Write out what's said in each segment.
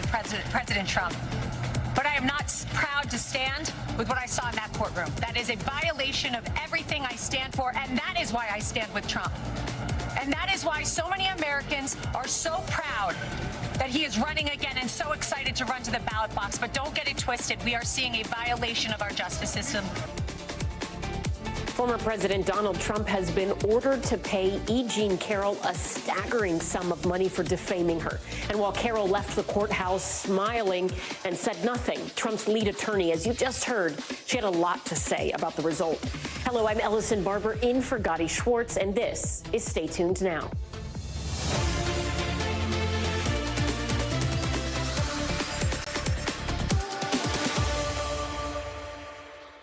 President Trump. But I am not proud to stand with what I saw in that courtroom. That is a violation of everything I stand for, and that is why I stand with Trump. And that is why so many Americans are so proud that he is running again and so excited to run to the ballot box. But don't get it twisted. We are seeing a violation of our justice system. Former President Donald Trump has been ordered to pay E. Jean Carroll a staggering sum of money for defaming her. And while Carroll left the courthouse smiling and said nothing, Trump's lead attorney, as you just heard, she had a lot to say about the result. Hello, I'm Ellison Barber in for Gadi Schwartz, and this is Stay Tuned Now.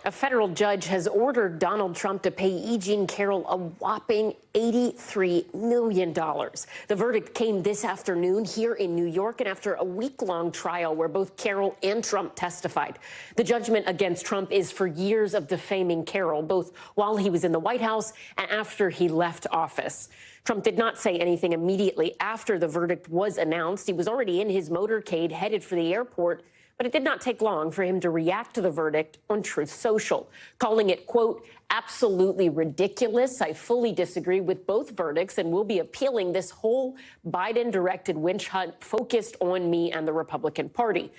A federal judge has ordered Donald Trump to pay E. Jean Carroll a whopping $83 million. The verdict came this afternoon here in New York, and after a week-long trial where both Carroll and Trump testified. The judgment against Trump is for years of defaming Carroll, both while he was in the White House and after he left office. Trump did not say anything immediately after the verdict was announced. He was already in his motorcade headed for the airport. But it did not take long for him to react to the verdict on Truth Social, calling it, quote, absolutely ridiculous. I fully disagree with both verdicts and will be appealing this whole Biden-directed witch hunt focused on me and the Republican Party.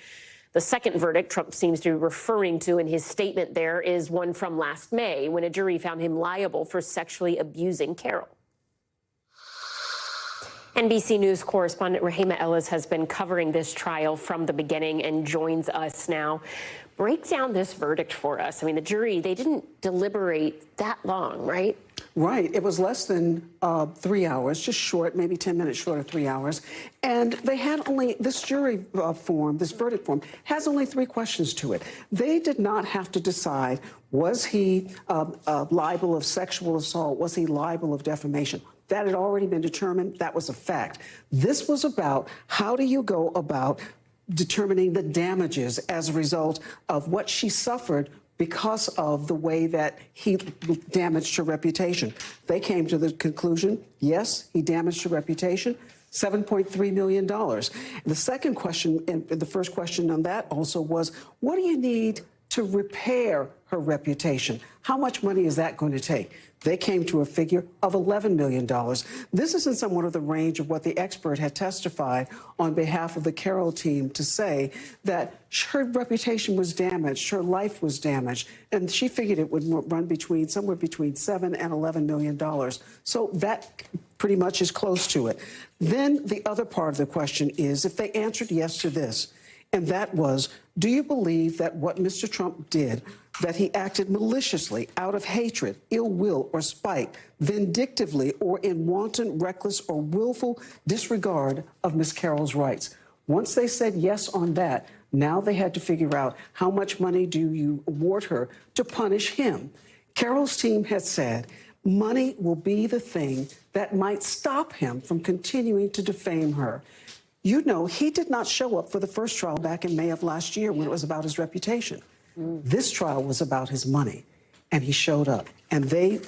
The second verdict Trump seems to be referring to in his statement there is one from last May, when a jury found him liable for sexually abusing Carroll. NBC News correspondent Rahima Ellis has been covering this trial from the beginning and joins us now. Break down this verdict for us. I mean, the jury, they didn't deliberate that long, right? Right. It was less than 3 hours, just short, maybe 10 minutes short of 3 hours. And they had only, this jury form, this verdict form, has only 3 questions to it. They did not have to decide, was he liable of sexual assault? Was he liable of defamation? That had already been determined. That was a fact. This was about how do you go about determining the damages as a result of what she suffered because of the way that he damaged her reputation. They came to the conclusion, yes, he damaged her reputation, $7.3 million. The second question, and the first question on that also was, what do you need to repair her reputation? How much money is that going to take? They came to a figure of $11 million. This is in somewhat of the range of what the expert had testified on behalf of the Carroll team to say that her reputation was damaged, her life was damaged, and she figured it would run between somewhere between $7 and $11 million. So that pretty much is close to it. Then the other part of the question is, if they answered yes to this, and that was, do you believe that what Mr. Trump did, that he acted maliciously, out of hatred, ill will, or spite, vindictively, or in wanton, reckless, or willful disregard of Ms. Carroll's rights? Once they said yes on that, now they had to figure out how much money do you award her to punish him. Carroll's team had said money will be the thing that might stop him from continuing to defame her. You know, he did not show up for the first trial back in May of last year when it was about his reputation. This trial was about his money, and he showed up. And they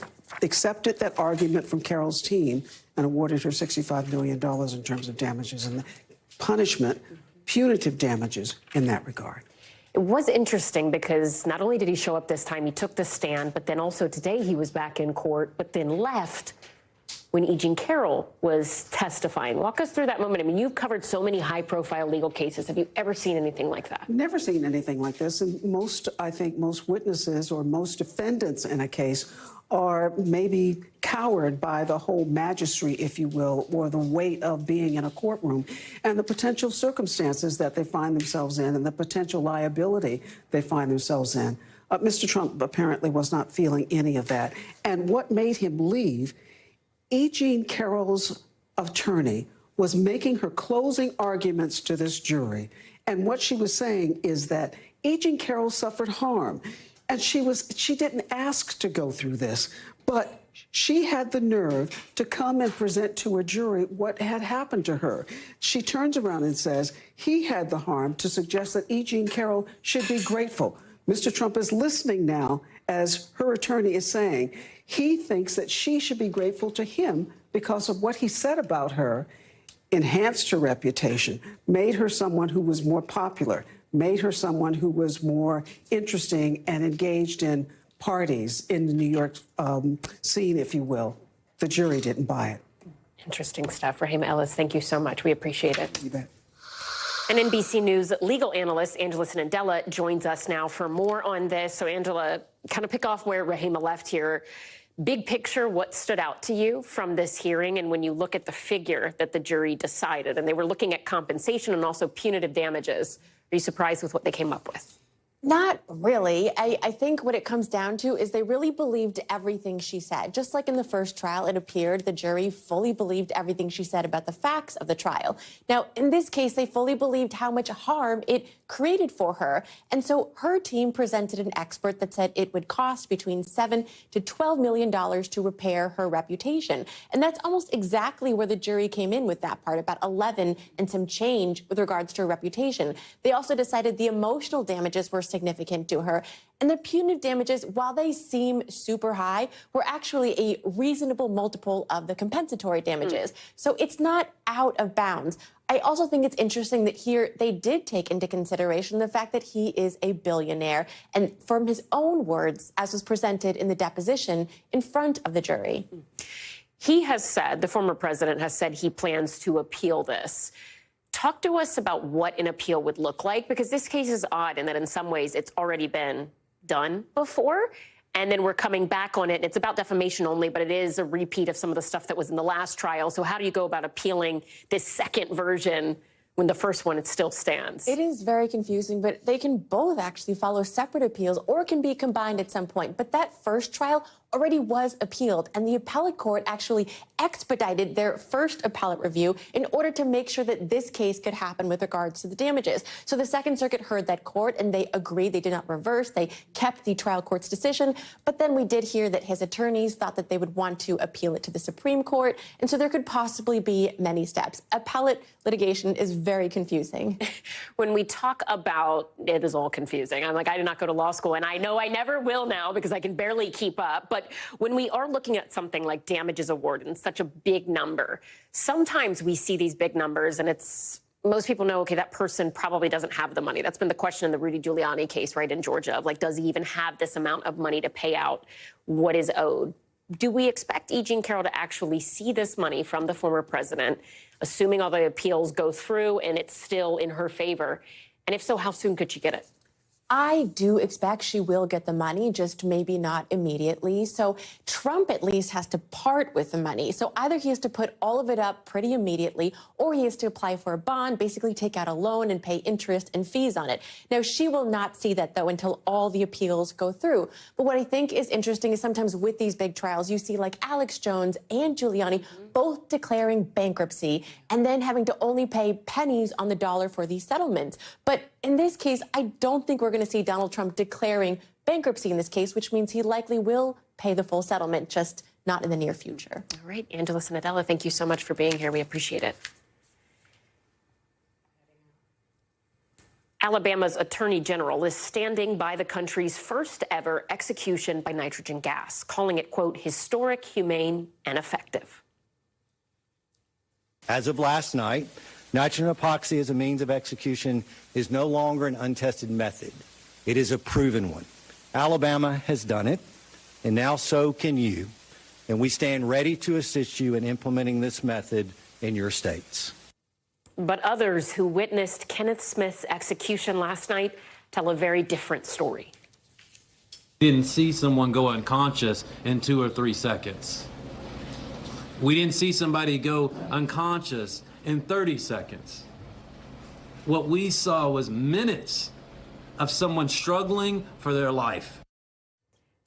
accepted that argument from Carroll's team and awarded her $65 million in terms of damages and punishment, punitive damages in that regard. It was interesting because not only did he show up this time, he took the stand, but then also today he was back in court, but then left when E. Jean Carroll was testifying. Walk us through that moment. I mean, you've covered so many high-profile legal cases. Have you ever seen anything like that? Never seen anything like this. And I think most witnesses or most defendants in a case are maybe cowered by the whole magistracy, if you will, or the weight of being in a courtroom and the potential circumstances that they find themselves in and the potential liability they find themselves in. Mr. Trump apparently was not feeling any of that. And what made him leave, E. Jean Carroll's attorney was making her closing arguments to this jury. And what she was saying is that E. Jean Carroll suffered harm. And she didn't ask to go through this, but she had the nerve to come and present to a jury what had happened to her. She turns around and says he had the harm to suggest that E. Jean Carroll should be grateful. Mr. Trump is listening now as her attorney is saying he thinks that she should be grateful to him because of what he said about her. enhanced her reputation, made her someone who was more popular, made her someone who was more interesting and engaged in parties in the New York scene, if you will. The jury didn't buy it. Interesting stuff. Rahima Ellis, thank you so much. We appreciate it. You bet. And NBC News legal analyst Angela Sanandela joins us now for more on this. So, Angela, kind of pick off where Rahima left here. Big picture, what stood out to you from this hearing? And when you look at the figure that the jury decided, and they were looking at compensation and also punitive damages, are you surprised with what they came up with? Not really. I think what it comes down to is they really believed everything she said. Just like in the first trial, it appeared the jury fully believed everything she said about the facts of the trial. Now, in this case, they fully believed how much harm it created for her. And so her team presented an expert that said it would cost between $7 to $12 million to repair her reputation. And that's almost exactly where the jury came in with that part, about 11 and some change with regards to her reputation. They also decided the emotional damages were significant to her. And the punitive damages, while they seem super high, were actually a reasonable multiple of the compensatory damages. So it's not out of bounds. I also think it's interesting that here they did take into consideration the fact that he is a billionaire. And from his own words, as was presented in the deposition in front of the jury. He has said, the former president has said he plans to appeal this. Talk to us about what an appeal would look like, because this case is odd in that in some ways it's already been done before, and then we're coming back on it. And it's about defamation only, but it is a repeat of some of the stuff that was in the last trial. So how do you go about appealing this second version when the first one, it still stands? It is very confusing, but they can both actually follow separate appeals or can be combined at some point. But that first trial already was appealed, and the appellate court actually expedited their first appellate review in order to make sure that this case could happen with regards to the damages. So the Second Circuit heard that court, and they agreed. They did not reverse. They kept the trial court's decision. But then we did hear that his attorneys thought that they would want to appeal it to the Supreme Court, and so there could possibly be many steps. Appellate litigation is very confusing. When we talk about, it is all confusing. I'm like, I did not go to law school, and I know I never will now because I can barely keep up. But when we are looking at something like damages award and such a big number, sometimes we see these big numbers and most people know, okay, that person probably doesn't have the money. That's been the question in the Rudy Giuliani case, right, in Georgia, of like, does he even have this amount of money to pay out what is owed? Do we expect E. Jean Carroll to actually see this money from the former president, assuming all the appeals go through and it's still in her favor? And if so, how soon could she get it? I do expect she will get the money, just maybe not immediately. So Trump at least has to part with the money. So either he has to put all of it up pretty immediately, or he has to apply for a bond, basically take out a loan and pay interest and fees on it. Now, she will not see that, though, until all the appeals go through. But what I think is interesting is sometimes with these big trials, you see like Alex Jones and Giuliani both declaring bankruptcy and then having to only pay pennies on the dollar for these settlements. But in this case, I don't think we're going to see Donald Trump declaring bankruptcy in this case, which means he likely will pay the full settlement, just not in the near future. All right, Angela Sanandela, thank you so much for being here. We appreciate it. Alabama's Attorney General is standing by the country's first ever execution by nitrogen gas, calling it, quote, historic, humane, and effective. As of last night, nitrogen epoxy as a means of execution is no longer an untested method. It is a proven one. Alabama has done it, and now so can you. And we stand ready to assist you in implementing this method in your states. But others who witnessed Kenneth Smith's execution last night tell a very different story. Didn't see someone go unconscious in 2 or 3 seconds. We didn't see somebody go unconscious in 30 seconds. What we saw was minutes of someone struggling for their life.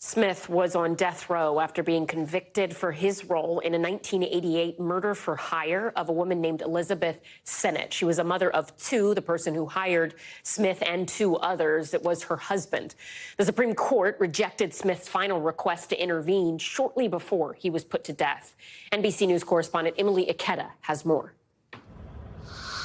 Smith was on death row after being convicted for his role in a 1988 murder for hire of a woman named Elizabeth Sennett. She was a mother of 2. The person who hired Smith and 2 others, it was her husband. The Supreme Court rejected Smith's final request to intervene shortly before he was put to death. NBC News correspondent Emily Ikeda has more.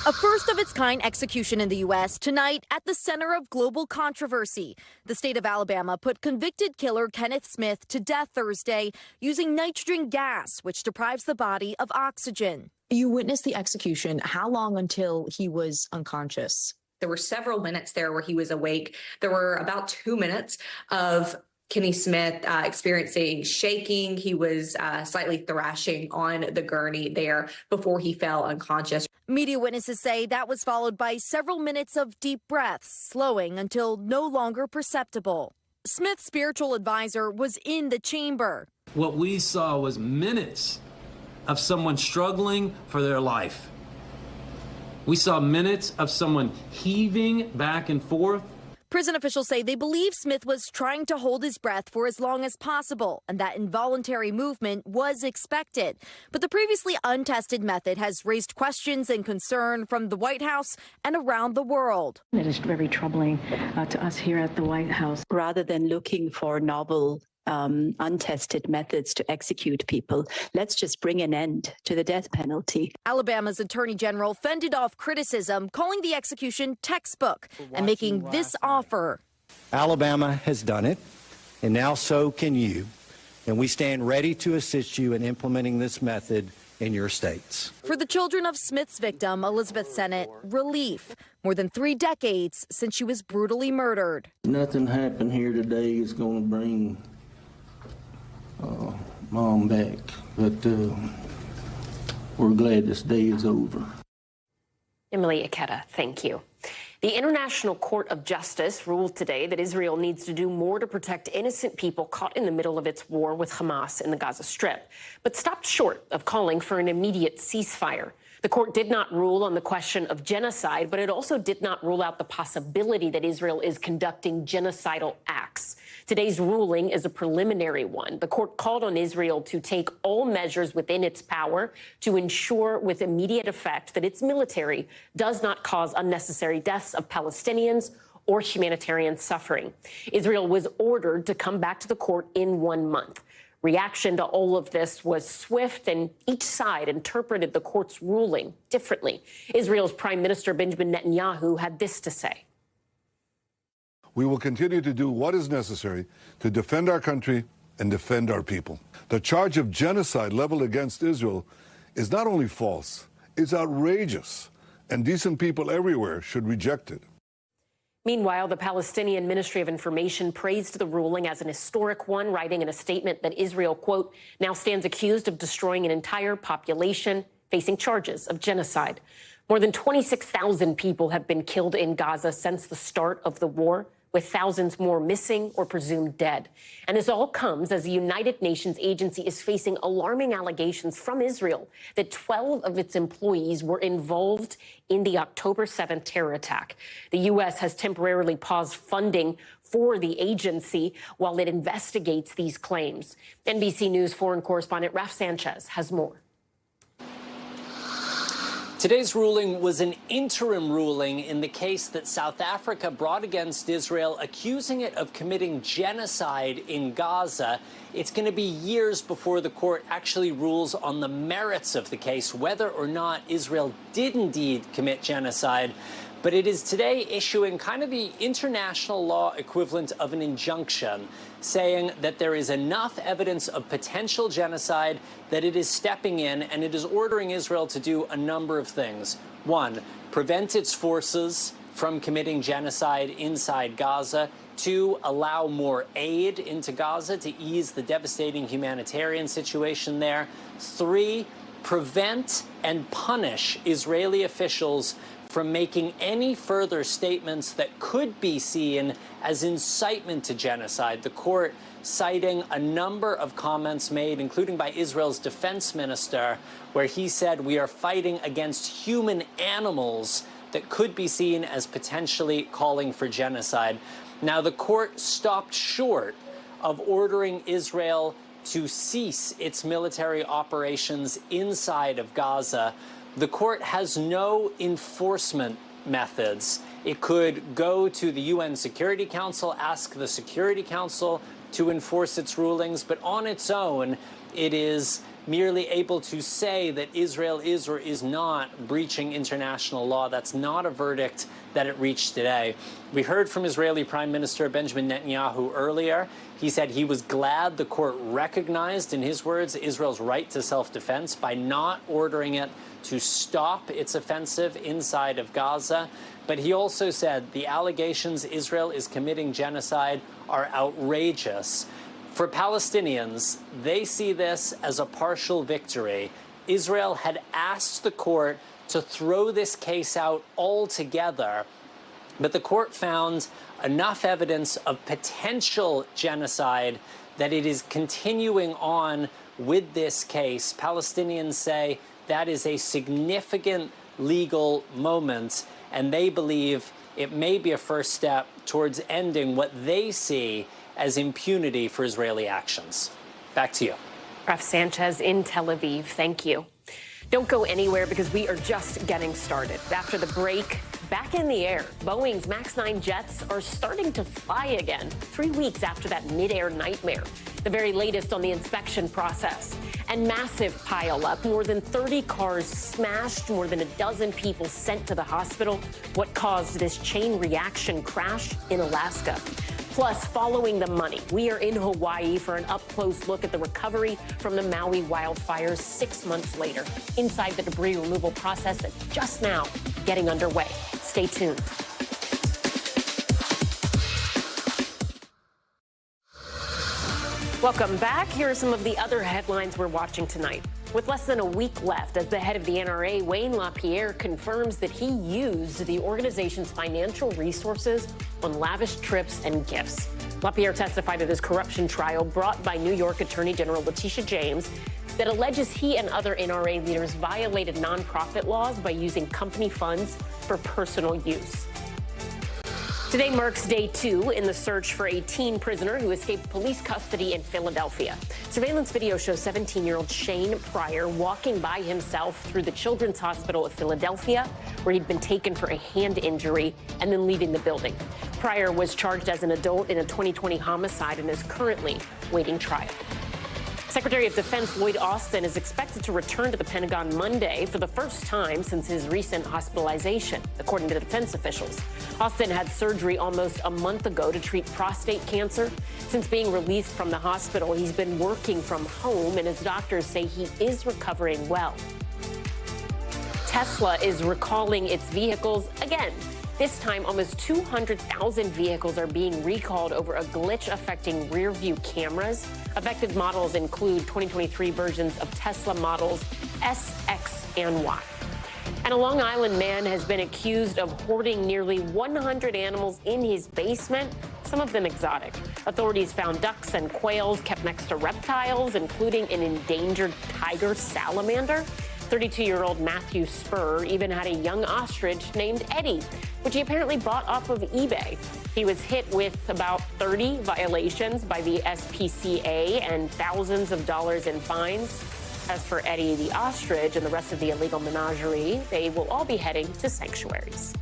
A first-of-its-kind execution in the U.S. tonight at the center of global controversy. The state of Alabama put convicted killer Kenneth Smith to death Thursday using nitrogen gas, which deprives the body of oxygen. You witnessed the execution. How long until he was unconscious? There were several minutes there where he was awake. There were about 2 minutes of Kenny Smith experiencing shaking. He was slightly thrashing on the gurney there before he fell unconscious. Media witnesses say that was followed by several minutes of deep breaths, slowing until no longer perceptible. Smith's spiritual advisor was in the chamber. What we saw was minutes of someone struggling for their life. We saw minutes of someone heaving back and forth. Prison officials say they believe Smith was trying to hold his breath for as long as possible and that involuntary movement was expected. But the previously untested method has raised questions and concern from the White House and around the world. It is very troubling to us here at the White House. Rather than looking for novel untested methods to execute people, let's just bring an end to the death penalty. Alabama's Attorney General fended off criticism, calling the execution textbook and making this offer. Alabama has done it, and now so can you. And we stand ready to assist you in implementing this method in your states. For the children of Smith's victim, Elizabeth Sennett, relief. More than 3 decades since she was brutally murdered. Nothing happened here today is going to bring Mom back, but we're glad this day is over. Emily Ikeda, thank you. The International Court of Justice ruled today that Israel needs to do more to protect innocent people caught in the middle of its war with Hamas in the Gaza Strip, but stopped short of calling for an immediate ceasefire. The court did not rule on the question of genocide, but it also did not rule out the possibility that Israel is conducting genocidal acts. Today's ruling is a preliminary one. The court called on Israel to take all measures within its power to ensure with immediate effect that its military does not cause unnecessary deaths of Palestinians or humanitarian suffering. Israel was ordered to come back to the court in 1 month. Reaction to all of this was swift, and each side interpreted the court's ruling differently. Israel's Prime Minister Benjamin Netanyahu had this to say. We will continue to do what is necessary to defend our country and defend our people. The charge of genocide leveled against Israel is not only false, it's outrageous, and decent people everywhere should reject it. Meanwhile, the Palestinian Ministry of Information praised the ruling as an historic one, writing in a statement that Israel, quote, now stands accused of destroying an entire population, facing charges of genocide. More than 26,000 people have been killed in Gaza since the start of the war, with thousands more missing or presumed dead. And this all comes as the United Nations agency is facing alarming allegations from Israel that 12 of its employees were involved in the October 7th terror attack. The U.S. has temporarily paused funding for the agency while it investigates these claims. NBC News foreign correspondent Raf Sanchez has more. Today's ruling was an interim ruling in the case that South Africa brought against Israel, accusing it of committing genocide in Gaza. It's going to be years before the court actually rules on the merits of the case, whether or not Israel did indeed commit genocide. But it is today issuing kind of the international law equivalent of an injunction, saying that there is enough evidence of potential genocide that it is stepping in, and it is ordering Israel to do a number of things. One, prevent its forces from committing genocide inside Gaza. Two, allow more aid into Gaza to ease the devastating humanitarian situation there. Three, prevent and punish Israeli officials from making any further statements that could be seen as incitement to genocide. The court citing a number of comments made, including by Israel's defense minister, where he said we are fighting against human animals that could be seen as potentially calling for genocide. Now, the court stopped short of ordering Israel to cease its military operations inside of Gaza. The court has no enforcement methods. It could go to the UN Security Council, ask the Security Council to enforce its rulings, but on its own, it is merely able to say that Israel is or is not breaching international law. That's not a verdict that it reached today. We heard from Israeli Prime Minister Benjamin Netanyahu earlier. He said he was glad the court recognized, in his words, Israel's right to self-defense by not ordering it to stop its offensive inside of Gaza. But he also said the allegations Israel is committing genocide are outrageous. For Palestinians, they see this as a partial victory. Israel had asked the court to throw this case out altogether, but the court found enough evidence of potential genocide that it is continuing on with this case. Palestinians say that is a significant legal moment, and they believe it may be a first step towards ending what they see as impunity for Israeli actions. Back to you. Raf Sanchez in Tel Aviv, thank you. Don't go anywhere because we are just getting started. After the break, back in the air, Boeing's MAX 9 jets are starting to fly again 3 weeks after that mid-air nightmare. The very latest on the inspection process. And massive pileup, more than 30 cars smashed, more than a dozen people sent to the hospital. What caused this chain reaction crash in Alaska? Plus, following the money, we are in Hawaii for an up-close look at the recovery from the Maui wildfires 6 months later, inside the debris removal process that's just now getting underway. Stay tuned. Welcome back. Here are some of the other headlines we're watching tonight. With less than a week left as the head of the NRA, Wayne LaPierre confirms that he used the organization's financial resources on lavish trips and gifts. LaPierre testified at his corruption trial brought by New York Attorney General Letitia James that alleges he and other NRA leaders violated nonprofit laws by using company funds for personal use. Today marks day 2 in the search for a teen prisoner who escaped police custody in Philadelphia. Surveillance video shows 17-year-old Shane Pryor walking by himself through the Children's Hospital of Philadelphia, where he'd been taken for a hand injury and then leaving the building. Pryor was charged as an adult in a 2020 homicide and is currently waiting trial. Secretary of Defense Lloyd Austin is expected to return to the Pentagon Monday for the first time since his recent hospitalization, according to defense officials. Austin had surgery almost a month ago to treat prostate cancer. Since being released from the hospital, he's been working from home, and his doctors say he is recovering well. Tesla is recalling its vehicles again. This time, almost 200,000 vehicles are being recalled over a glitch affecting rear-view cameras. Affected models include 2023 versions of Tesla models S, X, and Y. And a Long Island man has been accused of hoarding nearly 100 animals in his basement, some of them exotic. Authorities found ducks and quails kept next to reptiles, including an endangered tiger salamander. 32-year-old Matthew Spur even had a young ostrich named Eddie, which he apparently bought off of eBay. He was hit with about 30 violations by the SPCA and thousands of dollars in fines. As for Eddie the ostrich and the rest of the illegal menagerie, they will all be heading to sanctuaries.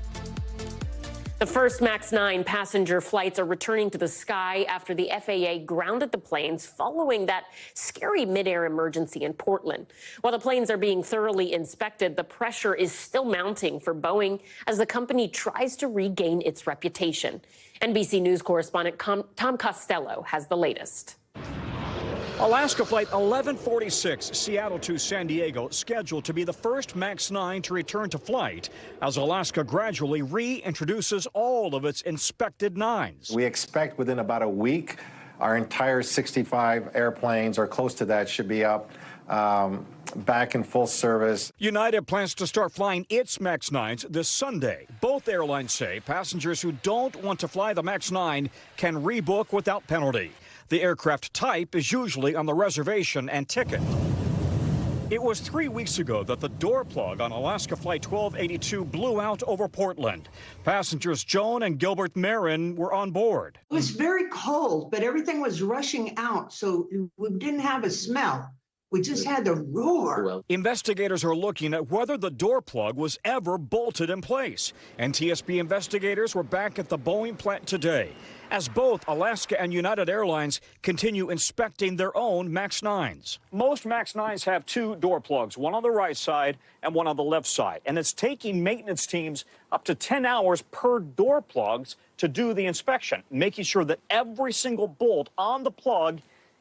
The first MAX 9 passenger flights are returning to the sky after the FAA grounded the planes following that scary mid-air emergency in Portland. While the planes are being thoroughly inspected, the pressure is still mounting for Boeing as the company tries to regain its reputation. NBC News correspondent Tom Costello has the latest. Alaska Flight 1146, Seattle to San Diego, scheduled to be the first MAX 9 to return to flight as Alaska gradually reintroduces all of its inspected 9s. We expect within about a week, our entire 65 airplanes, or close to that, should be up back in full service. United plans to start flying its MAX 9s this Sunday. Both airlines say passengers who don't want to fly the MAX 9 can rebook without penalty. The aircraft type is usually on the reservation and ticket. It was 3 weeks ago that the door plug on Alaska Flight 1282 blew out over Portland. Passengers Joan and Gilbert Marin were on board. It was very cold, but everything was rushing out, so we didn't have a smell. We just had to roar. Investigators are looking at whether the door plug was ever bolted in place. NTSB investigators were back at the Boeing plant today as both Alaska and United Airlines continue inspecting their own MAX 9s. Most MAX 9s have two door plugs, one on the right side and one on the left side. And it's taking maintenance teams up to 10 hours per door plugs to do the inspection, making sure that every single bolt on the plug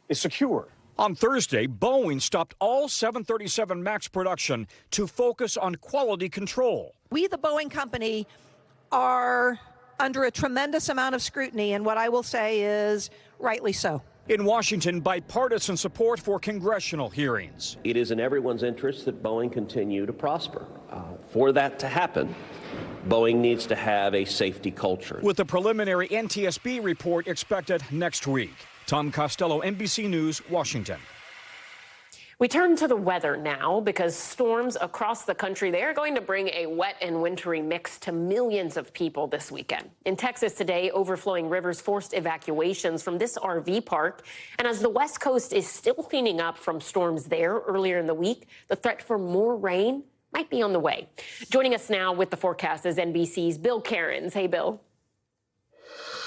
is secure. On Thursday, Boeing stopped all 737 MAX production to focus on quality control. We, the Boeing company, are under a tremendous amount of scrutiny, and what I will say is rightly so. In Washington, bipartisan support for congressional hearings. It is in everyone's interest that Boeing continue to prosper. For that to happen, Boeing needs to have a safety culture. With the preliminary NTSB report expected next week. Tom Costello, NBC News, Washington. We turn to the weather now because storms across the country, they are going to bring a wet and wintry mix to millions of people this weekend. In Texas today, overflowing rivers forced evacuations from this RV park. And as the West Coast is still cleaning up from storms there earlier in the week, the threat for more rain might be on the way. Joining us now with the forecast is NBC's Bill Cairns. Hey, Bill.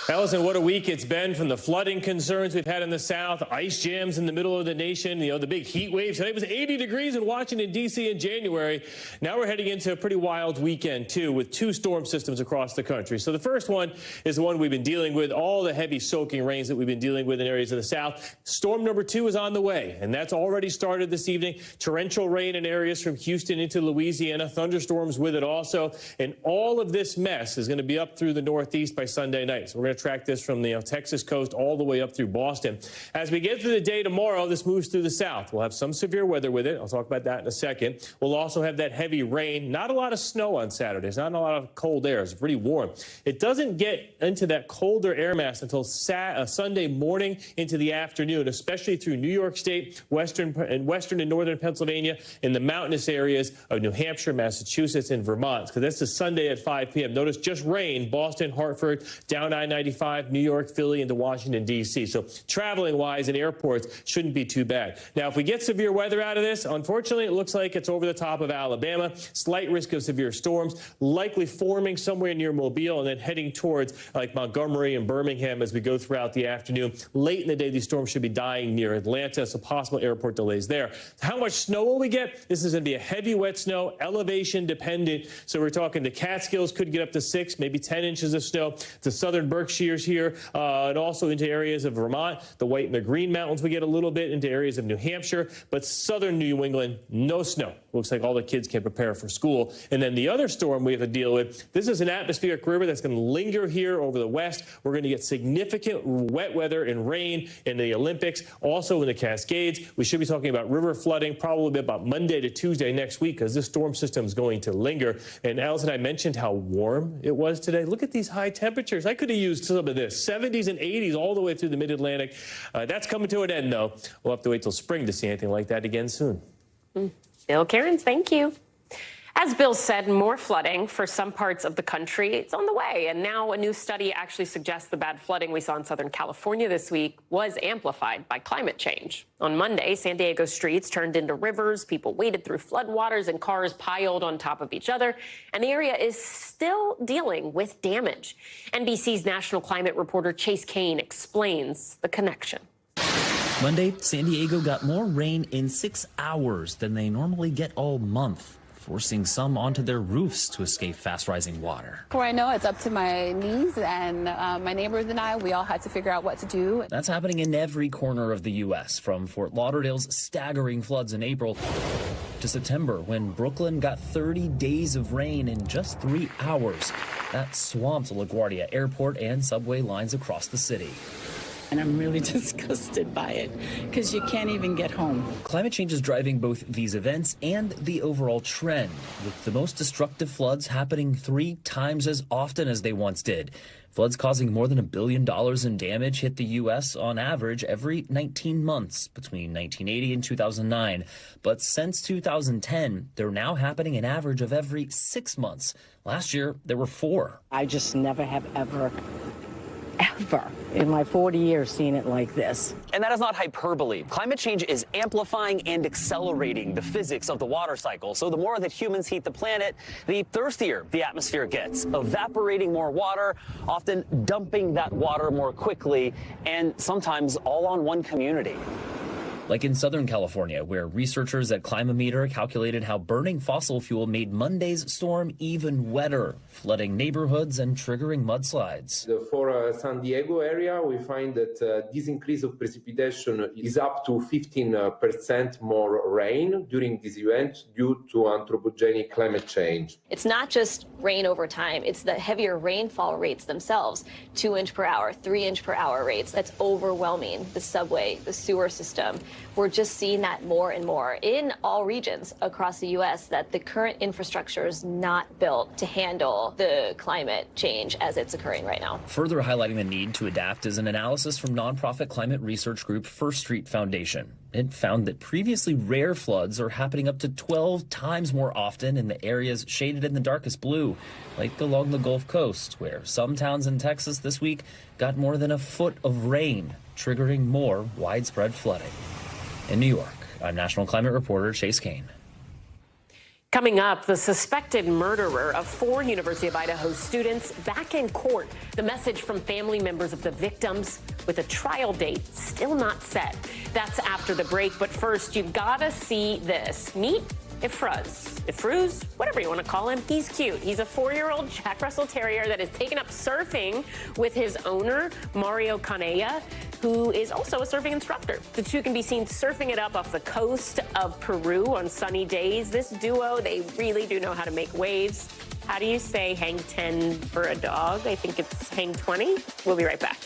Allison, what a week it's been from the flooding concerns we've had in the South, ice jams in the middle of the nation, the big heat waves. Today was 80 degrees in Washington, D.C. in January. Now we're heading into a pretty wild weekend, too, with two storm systems across the country. So the first one is the one we've been dealing with, all the heavy soaking rains that we've been dealing with in areas of the South. Storm number 2 is on the way, and that's already started this evening. Torrential rain in areas from Houston into Louisiana, thunderstorms with it also. And all of this mess is going to be up through the Northeast by Sunday night. So we're going to track this from the Texas coast all the way up through Boston. As we get through the day tomorrow, this moves through the South. We'll have some severe weather with it. I'll talk about that in a second. We'll also have that heavy rain. Not a lot of snow on Saturday. It's not a lot of cold air. It's pretty warm. It doesn't get into that colder air mass until Sunday morning into the afternoon, especially through New York State, western and northern Pennsylvania, in the mountainous areas of New Hampshire, Massachusetts, and Vermont. Because that's the Sunday at 5 p.m. Notice just rain, Boston, Hartford, down I-95, New York, Philly, into Washington, D.C. So traveling-wise in airports shouldn't be too bad. Now, if we get severe weather out of this, unfortunately, it looks like it's over the top of Alabama. Slight risk of severe storms, likely forming somewhere near Mobile and then heading towards like Montgomery and Birmingham as we go throughout the afternoon. Late in the day, these storms should be dying near Atlanta, so possible airport delays there. How much snow will we get? This is going to be a heavy wet snow, elevation dependent. So we're talking the Catskills could get up to 6, maybe 10 inches of snow. The southern Berkshires here, and also into areas of Vermont. The White and the Green Mountains we get a little bit into areas of New Hampshire, but southern New England, no snow. Looks like all the kids can prepare for school. And then the other storm we have to deal with, this is an atmospheric river that's going to linger here over the west. We're going to get significant wet weather and rain in the Olympics, also in the Cascades. We should be talking about river flooding probably about Monday to Tuesday next week because this storm system is going to linger. And Allison, I mentioned how warm it was today. Look at these high temperatures. I could have used some of this. 70s and 80s all the way through the mid-Atlantic. That's coming to an end, though. We'll have to wait till spring to see anything like that again soon. Bill Cairns, thank you. As Bill said, more flooding for some parts of the country. It's on the way. And now a new study actually suggests the bad flooding we saw in Southern California this week was amplified by climate change. On Monday, San Diego streets turned into rivers. People waded through floodwaters and cars piled on top of each other. And the area is still dealing with damage. NBC's national climate reporter Chase Kane explains the connection. Monday, San Diego got more rain in 6 hours than they normally get all month, forcing some onto their roofs to escape fast-rising water. Before I know, it's up to my knees, and my neighbors and I, we all had to figure out what to do. That's happening in every corner of the U.S., from Fort Lauderdale's staggering floods in April to September, when Brooklyn got 30 days of rain in just 3 hours. That swamped LaGuardia Airport and subway lines across the city. And I'm really disgusted by it because you can't even get home. Climate change is driving both these events and the overall trend, with the most destructive floods happening 3 times as often as they once did. Floods causing more than $1 billion in damage hit the U.S. on average every 19 months between 1980 and 2009. But since 2010, they're now happening an average of every 6 months. Last year, there were 4. I just never have ever never in my 40 years seen it like this. And that is not hyperbole. Climate change is amplifying and accelerating the physics of the water cycle. So the more that humans heat the planet, the thirstier the atmosphere gets, evaporating more water, often dumping that water more quickly, and sometimes all on one community. Like in Southern California, where researchers at Climameter calculated how burning fossil fuel made Monday's storm even wetter, flooding neighborhoods and triggering mudslides. For San Diego area, we find that this increase of precipitation is up to 15% more rain during this event due to anthropogenic climate change. It's not just rain over time, it's the heavier rainfall rates themselves, 2 inch per hour, 3 inch per hour rates. That's overwhelming the subway, the sewer system. We're just seeing that more and more in all regions across the U.S., that the current infrastructure is not built to handle the climate change as it's occurring right now. Further highlighting the need to adapt is an analysis from nonprofit climate research group First Street Foundation. It found that previously rare floods are happening up to 12 times more often in the areas shaded in the darkest blue, like along the Gulf Coast, where some towns in Texas this week got more than a foot of rain, triggering more widespread flooding. In New York, I'm national climate reporter Chase Kane. Coming up, the suspected murderer of 4 University of Idaho students back in court. The message from family members of the victims with a trial date still not set. That's after the break. But first, you've got to see this. Meet Ifruz, whatever you want to call him. He's cute. He's a 4-year-old Jack Russell Terrier that has taken up surfing with his owner, Mario Canella, who is also a surfing instructor. The two can be seen surfing it up off the coast of Peru on sunny days. This duo, they really do know how to make waves. How do you say hang 10 for a dog? I think it's hang 20. We'll be right back.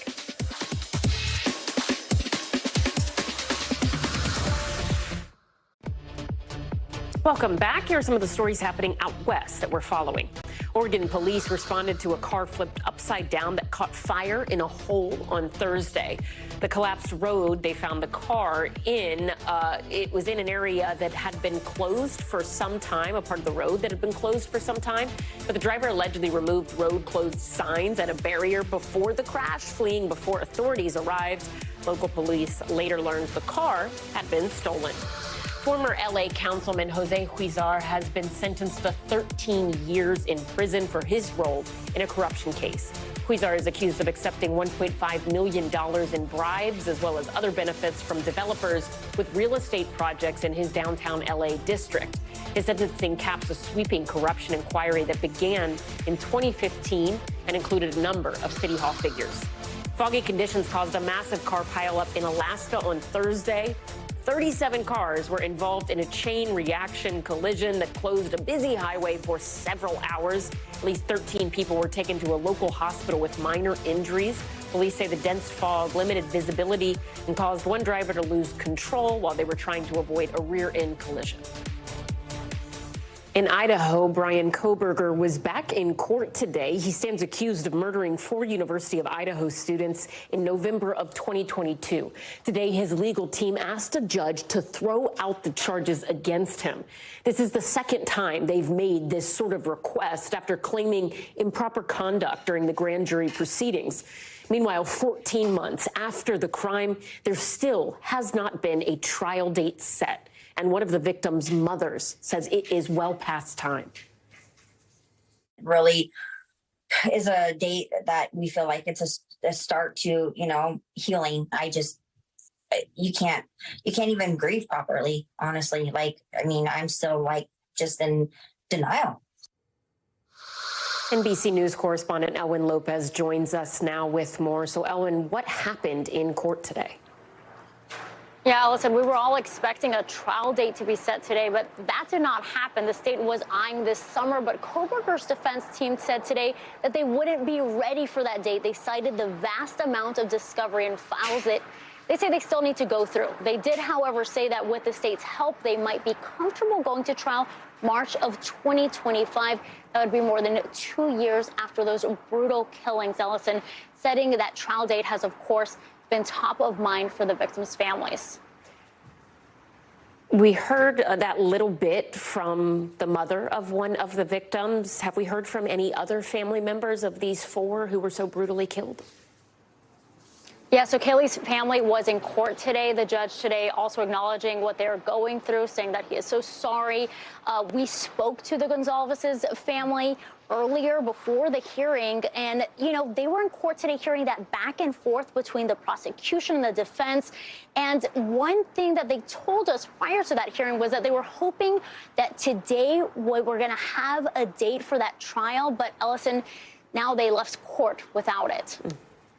Welcome back. Here are some of the stories happening out west that we're following. Oregon police responded to a car flipped upside down that caught fire in a hole on Thursday. The collapsed road they found the car in, it was in an area that had been closed for some time, a part of the road that had been closed for some time. But the driver allegedly removed road closed signs and a barrier before the crash, fleeing before authorities arrived. Local police later learned the car had been stolen. Former L.A. Councilman Jose Huizar has been sentenced to 13 years in prison for his role in a corruption case. Huizar is accused of accepting $1.5 million in bribes, as well as other benefits from developers with real estate projects in his downtown L.A. district. His sentencing caps a sweeping corruption inquiry that began in 2015 and included a number of City Hall figures. Foggy conditions caused a massive car pileup in Alaska on Thursday. 37 cars were involved in a chain reaction collision that closed a busy highway for several hours. At least 13 people were taken to a local hospital with minor injuries. Police say the dense fog limited visibility and caused one driver to lose control while they were trying to avoid a rear-end collision. In Idaho, Brian Kohberger was back in court today. He stands accused of murdering 4 University of Idaho students in November of 2022. Today, his legal team asked a judge to throw out the charges against him. This is the second time they've made this sort of request after claiming improper conduct during the grand jury proceedings. Meanwhile, 14 months after the crime, there still has not been a trial date set. And one of the victims' mothers says it is well past time. Really is a date that we feel like it's a start to, healing. You can't even grieve properly, honestly. I'm still just in denial. NBC News correspondent Elwin Lopez joins us now with more. So, Elwin, what happened in court today? Yeah, Allison, we were all expecting a trial date to be set today, but that did not happen. The state was eyeing this summer, but Kohberger's defense team said today that they wouldn't be ready for that date. They cited the vast amount of discovery and files that they say they still need to go through. They did, however, say that with the state's help, they might be comfortable going to trial March of 2025. That would be more than 2 years after those brutal killings. Allison, setting that trial date has, of course, been top of mind for the victims' families. We heard that little bit from the mother of one of the victims. Have we heard from any other family members of these 4 who were so brutally killed? Yeah, so Kaylee's family was in court today. The judge today also acknowledging what they're going through, saying that he is so sorry. We spoke to the Gonzalez's family earlier before the hearing, and, you know, they were in court today hearing that back and forth between the prosecution and the defense. And one thing that they told us prior to that hearing was that they were hoping that today we're going to have a date for that trial. But, Ellison, now they left court without it.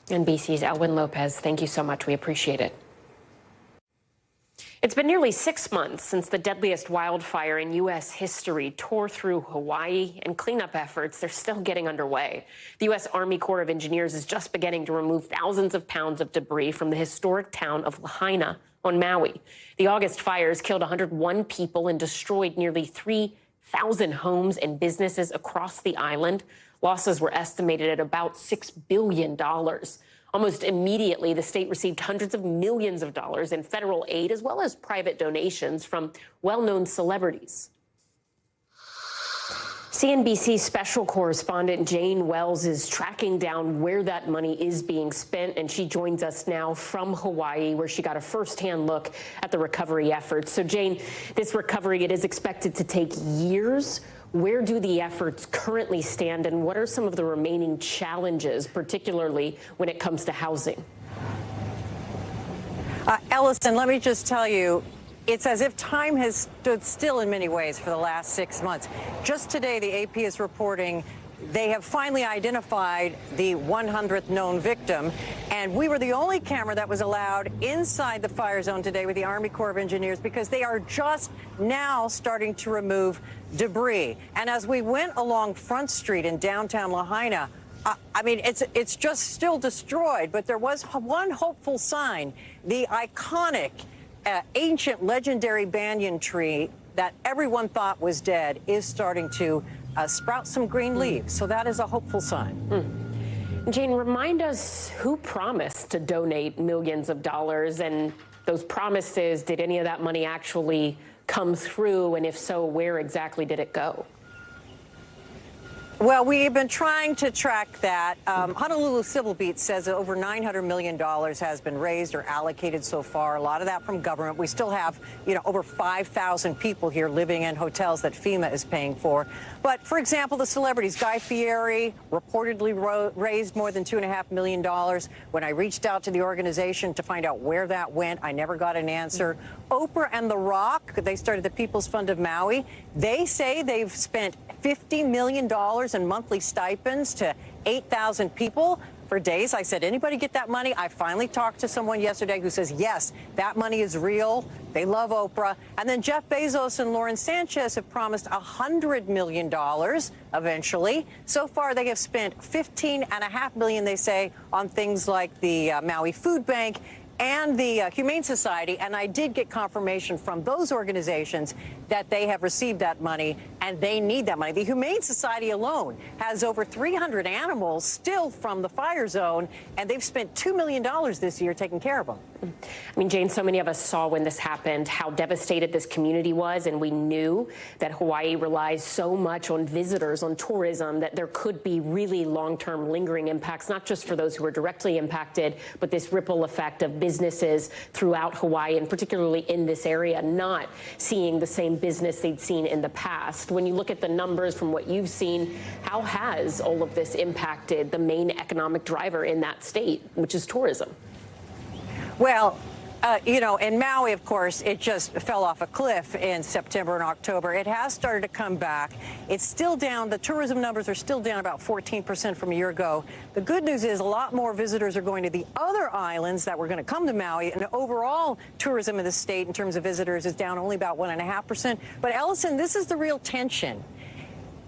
NBC's Elwyn Lopez, thank you so much. We appreciate it. It's been nearly 6 months since the deadliest wildfire in U.S. history tore through Hawaii, and cleanup efforts, they're still getting underway. The U.S. Army Corps of Engineers is just beginning to remove thousands of pounds of debris from the historic town of Lahaina on Maui. The August fires killed 101 people and destroyed nearly 3,000 homes and businesses across the island. Losses were estimated at about $6 billion. Almost immediately, the state received hundreds of millions of dollars in federal aid as well as private donations from well-known celebrities. CNBC special correspondent Jane Wells is tracking down where that money is being spent, and she joins us now from Hawaii, where she got a firsthand look at the recovery efforts. So, Jane, this recovery, it is expected to take years. Where do the efforts currently stand, and what are some of the remaining challenges, particularly when it comes to housing? Ellison, let me just tell you, it's as if time has stood still in many ways for the last 6 months. Just today, the AP is reporting they have finally identified the 100th known victim, and we were the only camera that was allowed inside the fire zone today with the Army Corps of Engineers because they are just now starting to remove debris. And as we went along Front Street in downtown Lahaina, I mean, it's just still destroyed, but there was one hopeful sign. The iconic, ancient, legendary banyan tree that everyone thought was dead is starting to sprout some green leaves. So that is a hopeful sign. Jane, remind us who promised to donate millions of dollars, and those promises, did any of that money actually come through? And if so, where exactly did it go? Well, we've been trying to track that. Honolulu Civil Beat says that over $900 million has been raised or allocated so far, a lot of that from government. We still have, you know, over 5,000 people here living in hotels that FEMA is paying for. But, for example, the celebrities, Guy Fieri reportedly raised more than $2.5 million. When I reached out to the organization to find out where that went, I never got an answer. Oprah and The Rock, they started the People's Fund of Maui. They say they've spent $50 million in monthly stipends to 8,000 people for days. I said, anybody get that money? I finally talked to someone yesterday who says, yes, that money is real. They love Oprah. And then Jeff Bezos and Lauren Sanchez have promised $100 million eventually. So far, they have spent $15.5 million, they say, on things like the Maui Food Bank and the Humane Society, and I did get confirmation from those organizations that they have received that money, and they need that money. The Humane Society alone has over 300 animals still from the fire zone, and they've spent $2 million this year taking care of them. I mean, Jane, so many of us saw when this happened how devastated this community was, and we knew that Hawaii relies so much on visitors, on tourism, that there could be really long-term lingering impacts, not just for those who are directly impacted, but this ripple effect of businesses throughout Hawaii, and particularly in this area, not seeing the same business they'd seen in the past. When you look at the numbers from what you've seen, how has all of this impacted the main economic driver in that state, which is tourism? Well, you know, in Maui, of course, it just fell off a cliff in September and October. It has started to come back. It's still down. The tourism numbers are still down about 14% from a year ago. The good news is a lot more visitors are going to the other islands that were going to come to Maui. And overall tourism in the state in terms of visitors is down only about 1.5%. But, Ellison, this is the real tension.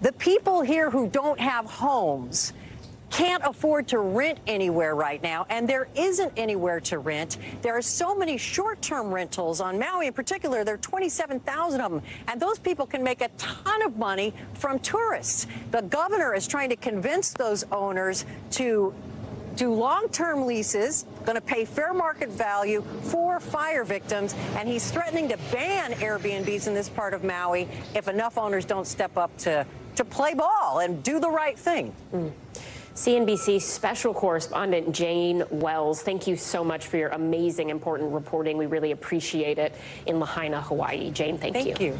The people here who don't have homes can't afford to rent anywhere right now, and there isn't anywhere to rent. There are so many short-term rentals on Maui in particular. There are 27,000 of them, and those people can make a ton of money from tourists. The governor is trying to convince those owners to do long-term leases, going to pay fair market value for fire victims, and he's threatening to ban Airbnbs in this part of Maui if enough owners don't step up to play ball and do the right thing. CNBC special correspondent Jane Wells, thank you so much for your amazing, important reporting. We really appreciate it in Lahaina, Hawaii. Jane, thank you. Thank you.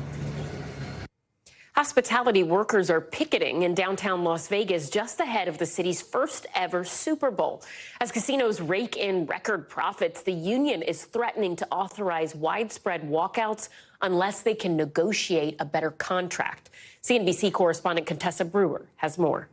Hospitality workers are picketing in downtown Las Vegas just ahead of the city's first ever Super Bowl. As casinos rake in record profits, the union is threatening to authorize widespread walkouts unless they can negotiate a better contract. CNBC correspondent Contessa Brewer has more.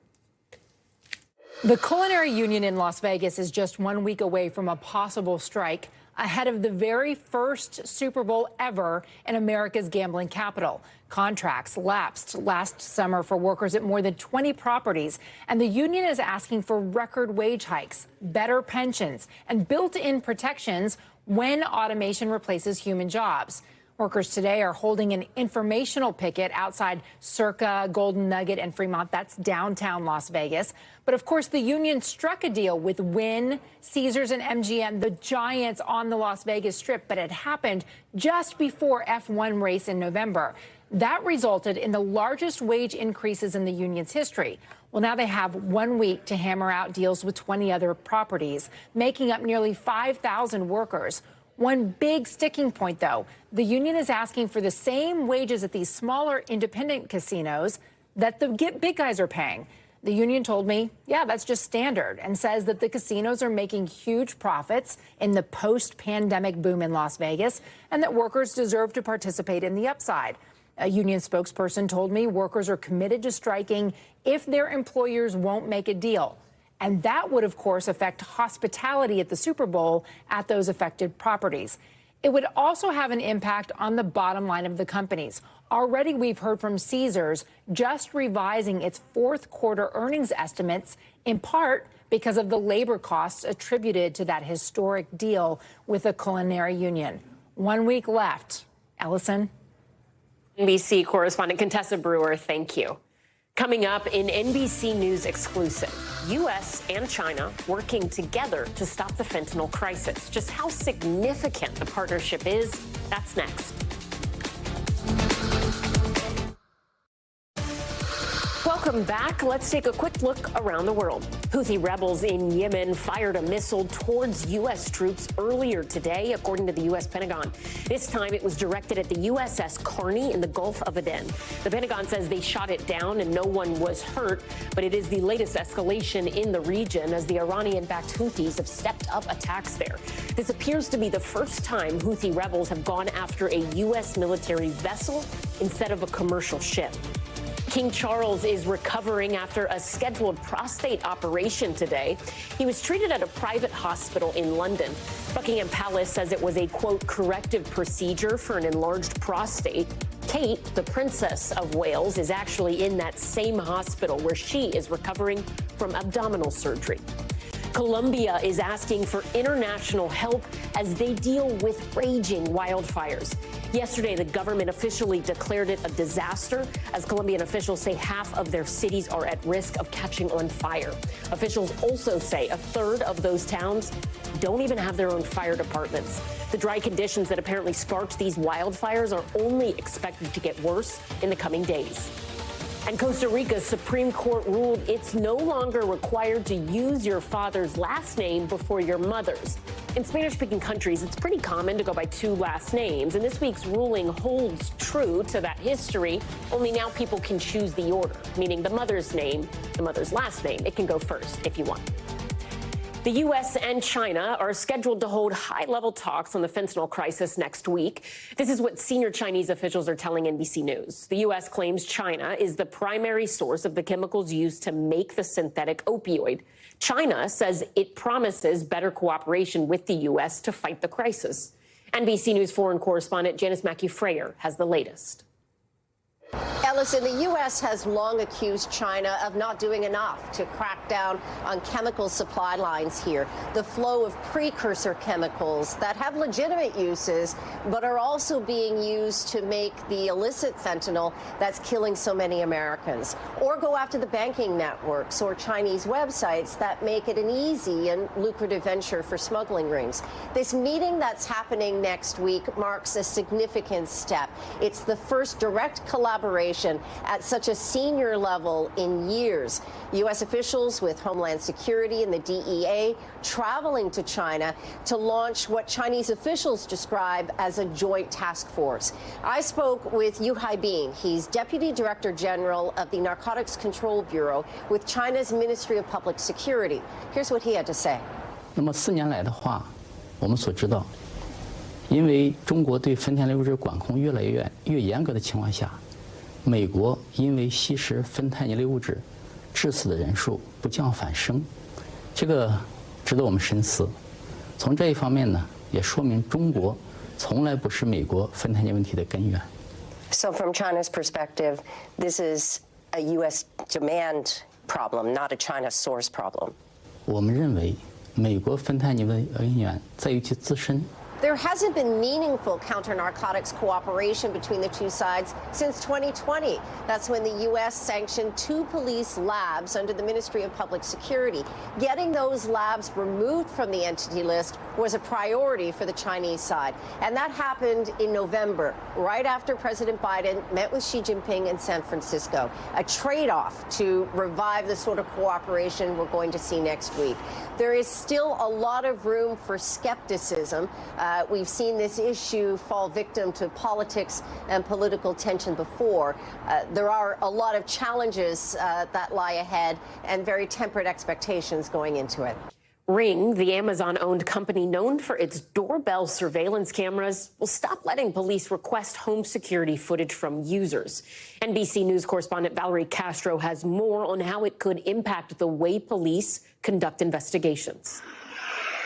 The culinary union in Las Vegas is just 1 week away from a possible strike ahead of the very first Super Bowl ever in America's gambling capital. Contracts lapsed last summer for workers at more than 20 properties, and the union is asking for record wage hikes, better pensions, and built-in protections when automation replaces human jobs. Workers today are holding an informational picket outside Circa, Golden Nugget, and Fremont. That's downtown Las Vegas. But of course, the union struck a deal with Wynn, Caesars, and MGM, the giants on the Las Vegas Strip. But it happened just before F1 race in November. That resulted in the largest wage increases in the union's history. Well, now they have 1 week to hammer out deals with 20 other properties, making up nearly 5,000 workers. One big sticking point, though, the union is asking for the same wages at these smaller independent casinos that the big guys are paying. The union told me, yeah, that's just standard, and says that the casinos are making huge profits in the post-pandemic boom in Las Vegas and that workers deserve to participate in the upside. A union spokesperson told me workers are committed to striking if their employers won't make a deal. And that would, of course, affect hospitality at the Super Bowl at those affected properties. It would also have an impact on the bottom line of the companies. Already we've heard from Caesars just revising its fourth quarter earnings estimates, in part because of the labor costs attributed to that historic deal with the culinary union. 1 week left. Ellison? NBC correspondent Contessa Brewer, thank you. Coming up in NBC News exclusive, U.S. and China working together to stop the fentanyl crisis. Just how significant the partnership is, that's next. Welcome back. Let's take a quick look around the world. Houthi rebels in Yemen fired a missile towards U.S. troops earlier today, according to the U.S. Pentagon. This time it was directed at the USS Carney in the Gulf of Aden. The Pentagon says they shot it down and no one was hurt, but it is the latest escalation in the region as the Iranian-backed Houthis have stepped up attacks there. This appears to be the first time Houthi rebels have gone after a U.S. military vessel instead of a commercial ship. King Charles is recovering after a scheduled prostate operation today. He was treated at a private hospital in London. Buckingham Palace says it was a, quote, corrective procedure for an enlarged prostate. Kate, the Princess of Wales, is actually in that same hospital where she is recovering from abdominal surgery. Colombia is asking for international help as they deal with raging wildfires. Yesterday, the government officially declared it a disaster, as Colombian officials say half of their cities are at risk of catching on fire. Officials also say a third of those towns don't even have their own fire departments. The dry conditions that apparently sparked these wildfires are only expected to get worse in the coming days. And Costa Rica's Supreme Court ruled it's no longer required to use your father's last name before your mother's. In Spanish-speaking countries, it's pretty common to go by two last names, and this week's ruling holds true to that history, only now people can choose the order, meaning the mother's name, the mother's last name. It can go first if you want. The U.S. and China are scheduled to hold high-level talks on the fentanyl crisis next week. This is what senior Chinese officials are telling NBC News. The U.S. claims China is the primary source of the chemicals used to make the synthetic opioid. China says it promises better cooperation with the U.S. to fight the crisis. NBC News foreign correspondent Janice Mackey-Frayer has the latest. Ellison, the U.S. has long accused China of not doing enough to crack down on chemical supply lines here. The flow of precursor chemicals that have legitimate uses, but are also being used to make the illicit fentanyl that's killing so many Americans. Or go after the banking networks or Chinese websites that make it an easy and lucrative venture for smuggling rings. This meeting that's happening next week marks a significant step. It's the first direct collaboration collaboration at such a senior level in years. U.S. officials with Homeland Security and the DEA traveling to China to launch what Chinese officials describe as a joint task force. I spoke with Yu Haibing. He's Deputy Director General of the Narcotics Control Bureau with China's Ministry of Public Security. Here's what he had to say. 那么4年来的话，我们所知道，因为中国对芬太尼物质管控越来越严格的情况下，美国因为吸食芬太尼类物质致死的人数不降反升，这个值得我们深思。从这一方面呢，也说明中国从来不是美国芬太尼问题的根源。So from China's perspective, this is a U.S. demand problem, not a China source problem. 我们认为，美国芬太尼的根源在于其自身。 There hasn't been meaningful counter-narcotics cooperation between the two sides since 2020. That's when the U.S. sanctioned 2 police labs under the Ministry of Public Security. Getting those labs removed from the entity list was a priority for the Chinese side. And that happened in November, right after President Biden met with Xi Jinping in San Francisco, a trade-off to revive the sort of cooperation we're going to see next week. There is still a lot of room for skepticism. We've seen this issue fall victim to politics and political tension before. There are a lot of challenges that lie ahead and very tempered expectations going into it. Ring, the Amazon-owned company known for its doorbell surveillance cameras, will stop letting police request home security footage from users. NBC News correspondent Valerie Castro has more on how it could impact the way police conduct investigations.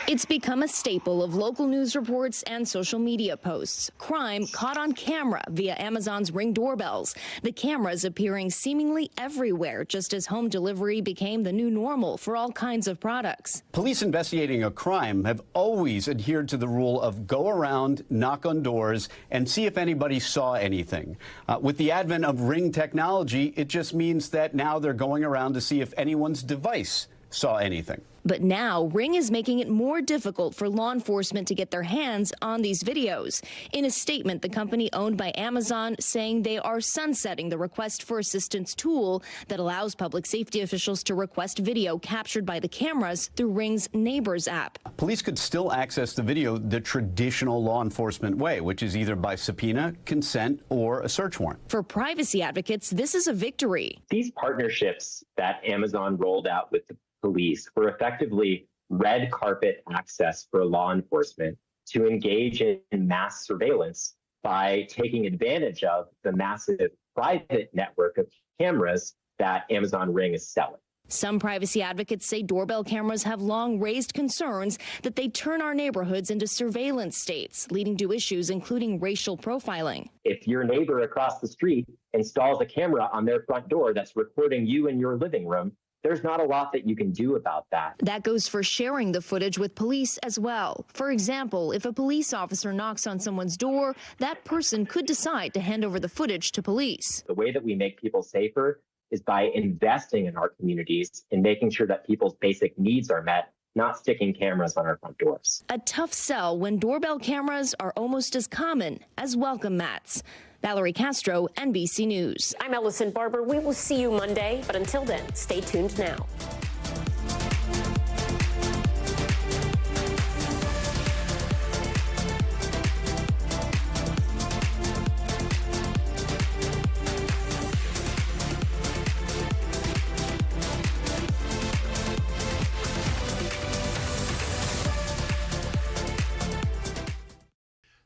It's become a staple of local news reports and social media posts. Crime caught on camera via Amazon's Ring doorbells. The cameras appearing seemingly everywhere, just as home delivery became the new normal for all kinds of products. Police investigating a crime have always adhered to the rule of go around, knock on doors, and see if anybody saw anything. With the advent of Ring technology, it just means that now they're going around to see if anyone's device saw anything. But now, Ring is making it more difficult for law enforcement to get their hands on these videos. In a statement, the company owned by Amazon saying they are sunsetting the request for assistance tool that allows public safety officials to request video captured by the cameras through Ring's Neighbors app. Police could still access the video the traditional law enforcement way, which is either by subpoena, consent, or a search warrant. For privacy advocates, this is a victory. These partnerships that Amazon rolled out with the police were effectively red carpet access for law enforcement to engage in mass surveillance by taking advantage of the massive private network of cameras that Amazon Ring is selling. Some privacy advocates say doorbell cameras have long raised concerns that they turn our neighborhoods into surveillance states, leading to issues including racial profiling. If your neighbor across the street installs a camera on their front door that's recording you in your living room, there's not a lot that you can do about that. That goes for sharing the footage with police as well. For example, if a police officer knocks on someone's door, that person could decide to hand over the footage to police. The way that we make people safer is by investing in our communities and making sure that people's basic needs are met, not sticking cameras on our front doors. A tough sell when doorbell cameras are almost as common as welcome mats. Valerie Castro, NBC News. I'm Ellison Barber. We will see you Monday, but until then, stay tuned now.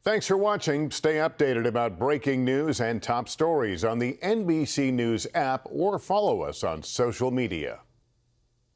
Thanks for watching. Stay updated about breaking news and top stories on the NBC News app or follow us on social media.